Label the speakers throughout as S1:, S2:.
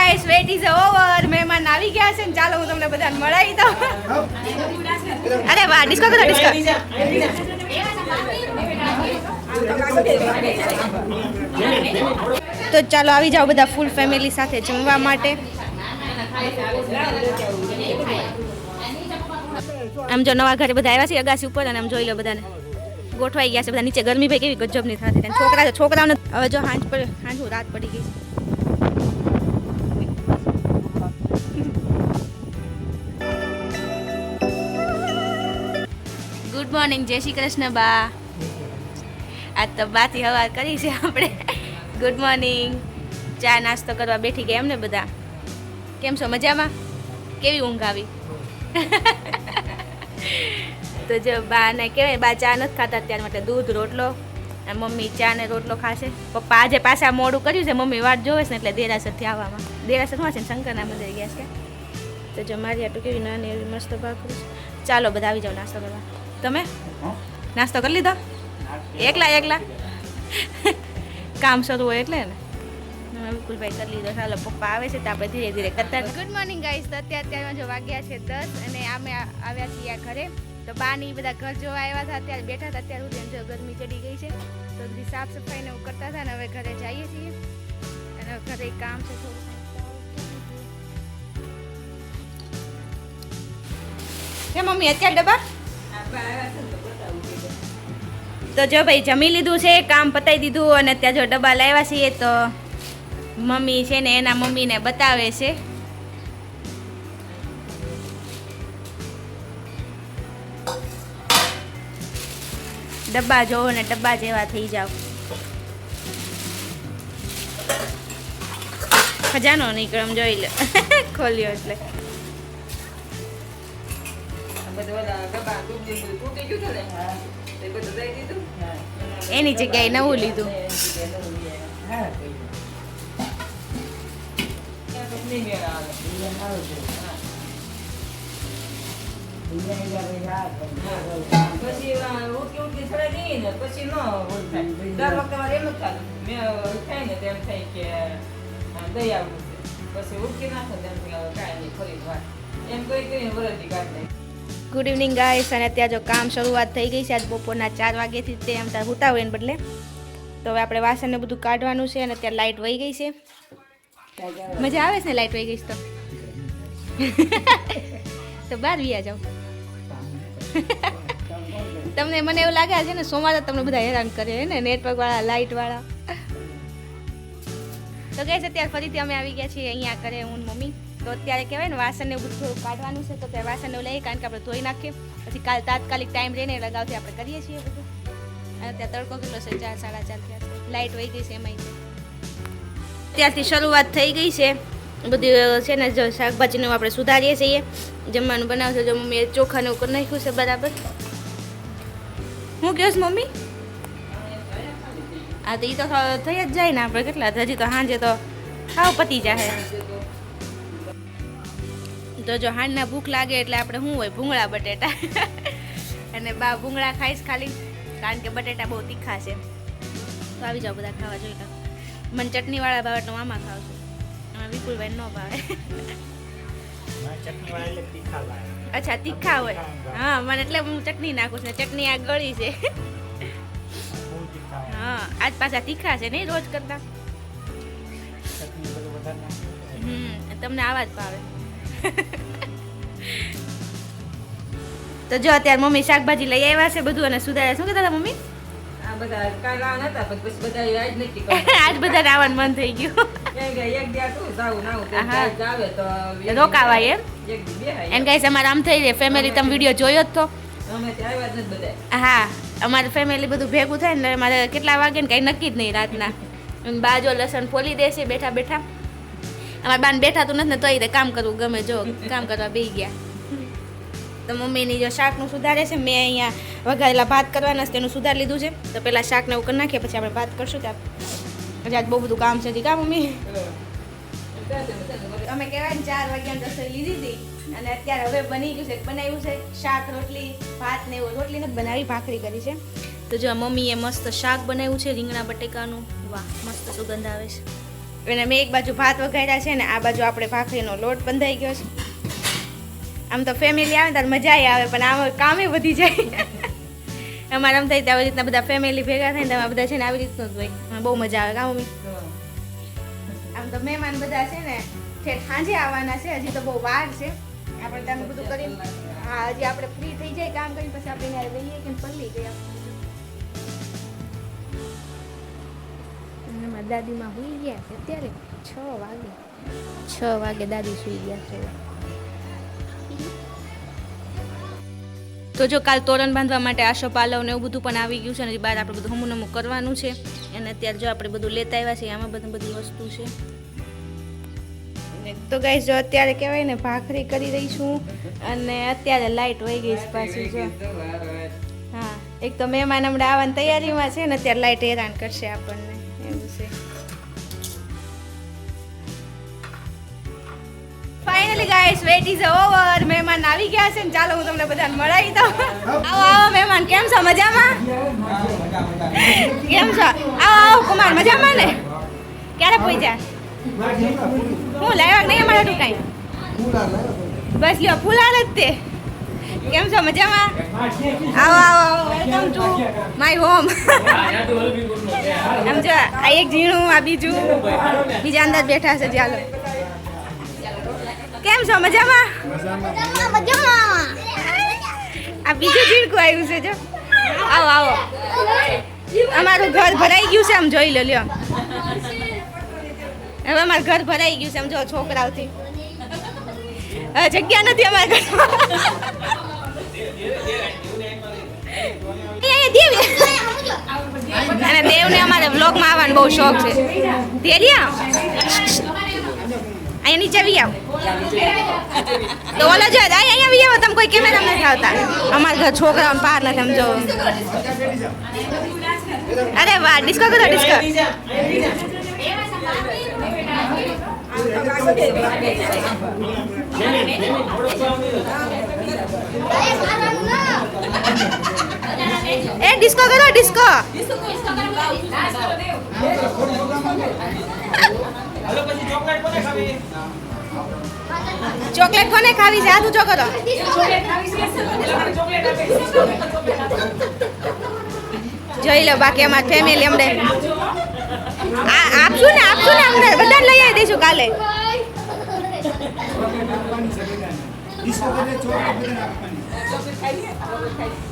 S1: Guys wait is over. મહેમાન આવી ગયા છે ને ચાલો હું તમને બધાને મળાવી દઉં. અરે વાહ ડિસ્કો કરો ડિસ્કો. તો ચાલો આવી જાઓ બધા ફૂલ ફેમિલી સાથે જમવા માટે. આમ જો નવા ઘરે બધા આવ્યા છે અગાસી ઉપર અને આમ જોઈ લો બધાને ગોઠવાઈ ગયા છે બધા નીચે. ગરમી ભાઈ કેવી ગજબની થતી. છોકરાઓને હવે જો સાંજ રાત પડી ગઈ છે. ગુડ મોર્નિંગ, જય શ્રી કૃષ્ણ બા. આજ તો બાથી હવાર કરી છે આપણે. Good morning. ચા નાસ્તો કરવા બેઠી ગયા એમને બધા. કેમ છો, મજામાં? કેવી ઊંઘ આવી? તો જો બા ને કહેવાય બા ચા નથી ખાતા અત્યારે માટે દૂધ રોટલો અને મમ્મી ચા ને રોટલો ખાશે. પપ્પા આજે પાછા મોડું કર્યું છે, મમ્મી વાટ જોવે છે ને એટલે દેરાસરથી આવવામાં. દેરાસરમાં છે ને શંકરના મંદિરે ગયા છે. તો જો મારી આટલું કેવી નાની એવી મસ્ત ભાખરી. ચાલો બધા આવી જાઓ નાસ્તો કરવા. તમે નાસ્તો કરી લીધો? એકલા કામ શરૂ હોય એટલે ને. વિપુલભાઈ કરી લીધો. ચાલો પપ્પા આવે છે તો આપણે ધીરે ધીરે કરતા. Good morning guys. તો અત્યારે જો વાગ્યા છે 10 અને અમે આવ્યા છીએ આ ઘરે. તો બાની બધા ઘર જોવા આવ્યા હતા, અત્યારે બેઠા હતા. અત્યારે સુધી જો ગરમી ચડી ગઈ છે તો બધી સાફ સફાઈ ને એવું કરતા હતા ને હવે ઘરે જઈએ છીએ અને ઘરે કામ છે થોડું. કે મમ્મી અત્યારે ડબ્બા તો જો ભાઈ જમી લીધું છે, કામ પતાવી દીધું અને અત્યારે જો ડબ્બા લાવ્યા છીએ તો મમ્મી છે ને એના મમ્મીને બતાવે છે. ડબ્બા જોવો ને ડબ્બા જેવા થઈ જાવ. ખજાનો નીકળમ જોઈ લો. ખોલ્યો એટલે એની જગ્યાએ નવું લીધું. Good evening guys. અને અત્યારે જો કામ શરૂઆત થઈ ગઈ છે. આજ બપોરના 4 વાગ્યાથી તે એમ ત્યાં હોતા હોય ને બદલે તો હવે આપણે વાસણને બધું કાઢવાનું છે અને અત્યારે લાઇટ વહી ગઈ છે. મજા આવે છે ને લાઇટ વહી ગઈ તો તો બહાર વ્યા જાઓ. તમને મને એવું લાગે છે ને સોમવારે તમને બધા હેરાન કરે ને નેટવર્ક વાળા લાઇટ વાળા. તો ગાઈસ અત્યારે ફરીથી અમે આવી ગયા છીએ અહીંયા કરે હું મમ્મી. તો અત્યારે કહેવાય ને વાસણને બધું થોડું કાઢવાનું છે તો ત્યારે વાસણને લઈએ કારણ કે આપણે ધોઈ નાખીએ પછી કાલ તાત્કાલિક ટાઈમ રહીને લગાવથી આપણે કરીએ છીએ બધું. અને ત્યાં તડકો કેટલો છે 4 સાડા 4 થયા. લાઇટ વહી ગઈ છે એમાં ત્યારથી શરૂઆત થઈ ગઈ છે બધી છે ને જો શાકભાજીનું આપણે સુધારીએ છીએ. જમવાનું બનાવશે જો મમ્મીએ ચોખાને ઉપર નાખ્યું છે બરાબર. હું કહો છો મમ્મી? હા તો એ તો થઈ જ જાય ને આપણે કેટલા હજી તો સાંજે તો ખાવ પતી જાય. તો જો હાંજના ભૂખ લાગે એટલે આપણે શું હોય ભૂંગળા બટેટા અને બા ભૂંગળા ખાઈશ ખાલી કારણ કે બટેટા બહુ તીખા છે. તો આવી જાઓ બધા ખાવા જોઈ લો. મને ચટણીવાળા ભાવે એટલે મામા ખાવ છું. આમાં વિપુલભાઈ ન ભાવે. અચ્છા તીખા હોય. હા મને એટલે હું ચટણી નાખું છું. ચટણી આ ગળી છે. હા આજ પાછા તીખા છે નહીં રોજ કરતા. તમને આવા જ ભાવે. તો જો અત્યારે મમ્મી શાકભાજી લઈ આવ્યા છે બધું અને સુધારે. શું કહેતા હતા મમ્મી? આજ બધા આવવાનું મન થઈ ગયું. રોકાવાય એમ ગાઈસ. અમારે આમ થઈ જાય ફેમિલી. તમે વિડીયો જોયો જ તો? હા અમારે ફેમિલી બધું ભેગું થાય ને મારે કેટલા વાગે ને કઈ નક્કી જ નહીં રાતના. બાજો લસણ ફોલી દેશે બેઠા બેઠા. અમારે બાન બેઠા તો નથી ને તોય કામ કરવું ગમે. જો કામ કરવા બેસી ગયા. તો મમ્મીની જો શાકનું સુધારે છે. મેં અહીંયા વઘારેલા ભાત કરવાના છે તેનું સુધારી લીધું છે. તો પહેલાં શાકને એવું કરી નાખીએ પછી આપણે ભાત કરશું. ત્યાં હજી આજ બહુ બધું કામ છે. કા મમ્મી? અમે કહેવાય ને 4 વાગ્યાની રસોઈ લીધી હતી અને અત્યારે હવે બની ગયું છે. બનાવ્યું છે શાક રોટલી ભાત ને એવું. રોટલી નથી બનાવી, ભાખરી કરી છે. તો જો મમ્મીએ મસ્ત શાક બનાવ્યું છે રીંગણા બટેકાનું. વાહ મસ્ત સુગંધ આવે છે. અને મેં એક બાજુ ભાત વઘાર્યા છે ને આ બાજુ આપણે ભાખરીનો લોટ બંધાઈ ગયો છે. આમ તો ફેમિલી આવે ત્યારે મજા આવે, પણ આમ કામે વધી જાય. અમારે આમ થાય આવી રીતના બધા ફેમિલી ભેગા થાય ને તમે બધા છે ને આવી રીતનું જ હોય, બહુ મજા આવે. કામ આમ તો મહેમાન બધા છે ને ઠેઠ સાંજે આવવાના છે, હજી તો બહુ વાર છે. આપણે તમે બધું કરી, હા હજી આપણે ફ્રી થઈ જાય કામ કરી પછી આપણે અહીંયા રહીએ કે પલ્લી ગયા. એમાં દાદીમાં સુઈ ગયા છે અત્યારે 6 વાગે દાદી સુઈ ગયા છે. તો જો કાલ તોરણ બાંધવા માટે આશો પાલવ ને એવું બધું પણ આવી ગયું છે ને બહાર આપણે બધું હમું કરવાનું છે. અને અત્યારે જો આપણે બધું લેતા આવ્યા છીએ, આમાં બધી વસ્તુ છે. તો ગાઈસ જો અત્યારે કહેવાય ને ભાખરી કરી રહી છું અને અત્યારે લાઈટ વહી ગઈ છે પાછી. જો હા, એક તો મહેમાન હમણાં આવવાની તૈયારીમાં છે ને અત્યારે લાઈટ હેરાન કરશે આપણને, એવું છે. Finally guys wait is over. મહેમાન આવી ગયા છે ને ચાલો હું તમને બધાને મળાવી દઉં. આવો આવો મહેમાન, કેમ છો? મજામાં? કેમ છો? આવો કુમાર, મજામાં ને? ક્યારે પહોંચ્યા? હું લાવ્યા નહીં અમારે તું કાંઈ? બસ લ્યો ફૂલાર જ તે. કેમ છો? મજામાં? આવો આવો વેલકમ ટુ માય હોમ. એમ જો આ એક ઝીણું, આ બીજું, બીજા અંદર બેઠા છે. ચાલો કેમ છો? મજામાં? આ બીજું ઝીણકું આવ્યું છે. જો આવો આવો, અમારું ઘર ભરાઈ ગયું છે. આમ જોઈ લો લ્યો, હવે અમારું ઘર ભરાઈ ગયું છે. આમ જો છોકરાઓથી હવે જગ્યા નથી અમારા ઘરમાં. અને દેવને અમારે વ્લોગમાં આવવાનો બહુ શોખ છે. દેરિયા અહીંયા નીચે આવી આવો. તો ઓલો જો અહીંયા આવી આવો, તમે કોઈ કેમેરા નથી આવતા. અમારા ઘર છોકરાઓને પાર નથી. આમ જો, અરે વાહ, ડિસ્કો કરો ડિસ્કો. એ ડિસ્કો કરો ડિસ્કો. ચોકલેટ કોને ખાવી છે? હાથ ઊંચો કરો. જોઈ લો બાકી અમારી ફેમિલી અમને આપશું ને અમને બધાને લઈ આવી દઈશું કાલે.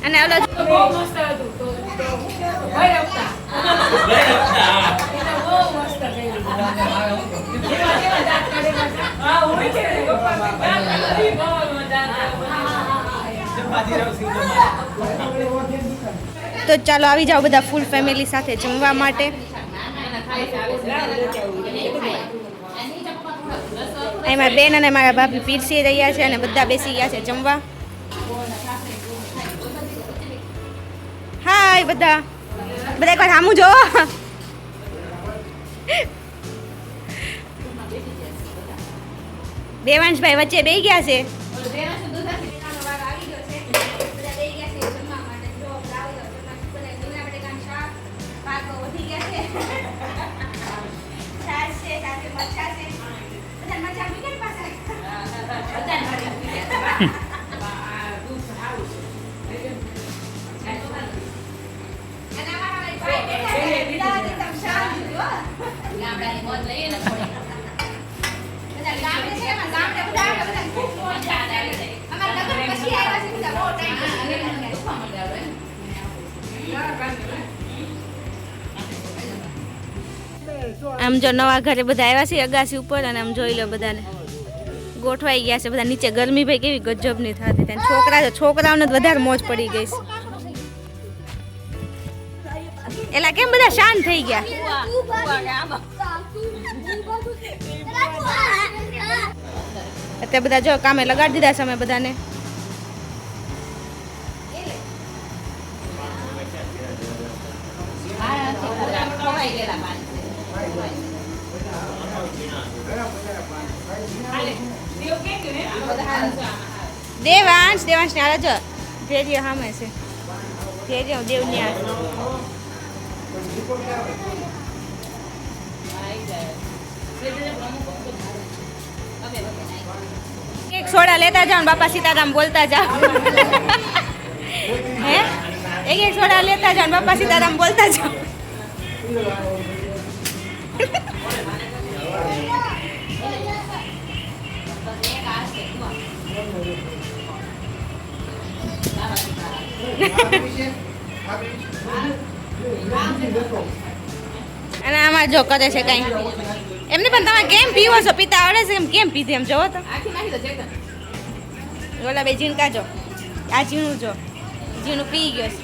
S1: અને ઓલો તો ચાલો આવી જાઓ બધા ફૂલ ફેમિલી સાથે જમવા માટે. એમાં બેન અને મારા ભાભી પીરસી રહ્યા છે અને બધા બેસી ગયા છે જમવા. હાય બધા એકવાર સામું જો. દેવાંશભાઈ વચ્ચે બેસી ગયા છે. આમ જો નવા ઘરે બધા આવ્યા છે અગાસી ઉપર અને આમ જોઈ લો બધાને ગોઠવાઈ ગયા છે. બધા નીચે ગરમી ભાઈ કેવી ગજબની થતી ત્યાં. છોકરાઓને વધારે મોજ પડી ગઈ છે. એલા કેમ બધા શાંત થઈ ગયા? અત્યારે બધા જો કામે લગાડી દીધા છે અમે બધાને. દેવાંશ ને આરા જો ધેર્ય સામે છે. ધેર્ય દેવની આ એક સોડા લેતા જાઓ ને બાપા સીતારામ બોલતા જાઓ. હે એક સોડા લેતા જાઓ ને બાપા સીતારામ બોલતા જાઓ. અને આમાં જો કરે છે કઈ એમની પણ તમે કેમ પીવો છો? પીતા આવડે છે એમ કેમ પીધી એમ જોવો તો. ઓલા બે ઝીણકા જો આ ઝીણું જો ઝીણું પી ગયો છે.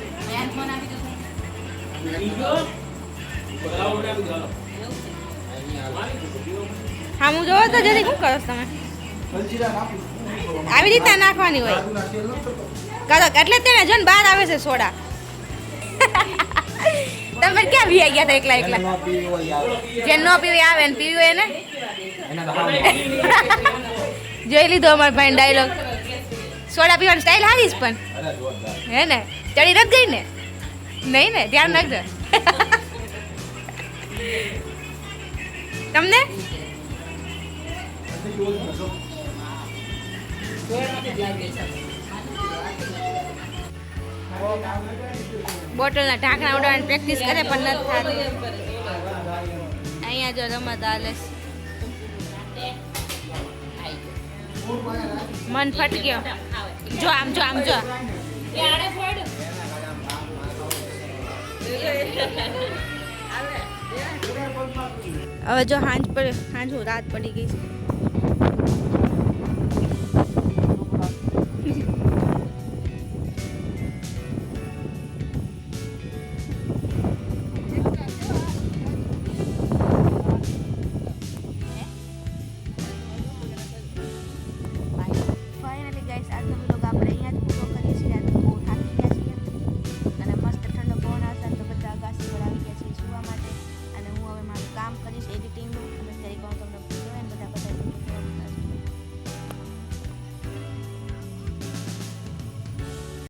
S1: હા હું જોવો તો જરી શું કરો છો તમે? આવી રીતના નાખવાની હોય કરો એટલે તેને જો ને બહાર આવે છે સોડા. તમે ક્યાં વી ગયા હતા એકલા એકલા? જે ન પીવી આવે ને પીવી એને જોઈ લીધો અમારા ભાઈ ડાયલોગ. સોડા પીવાની સ્ટાઈલ હારી જ પણ હે ને ચડી નથી ગઈ ને? નહીં ને ધ્યાન રાખજો. તમને બોટલના ઢાંકણા ઉડાડવાની પ્રેક્ટિસ કરે પણ નથી થતી. અહીંયા જો રમત હાલે છે. મન ફટક્યો. જો આમ જો આમ જો. હવે જો સાંજ રાત પડી ગઈ છે. ફાઇનલી ગાઈસ આજનો વ્લોગ આપણે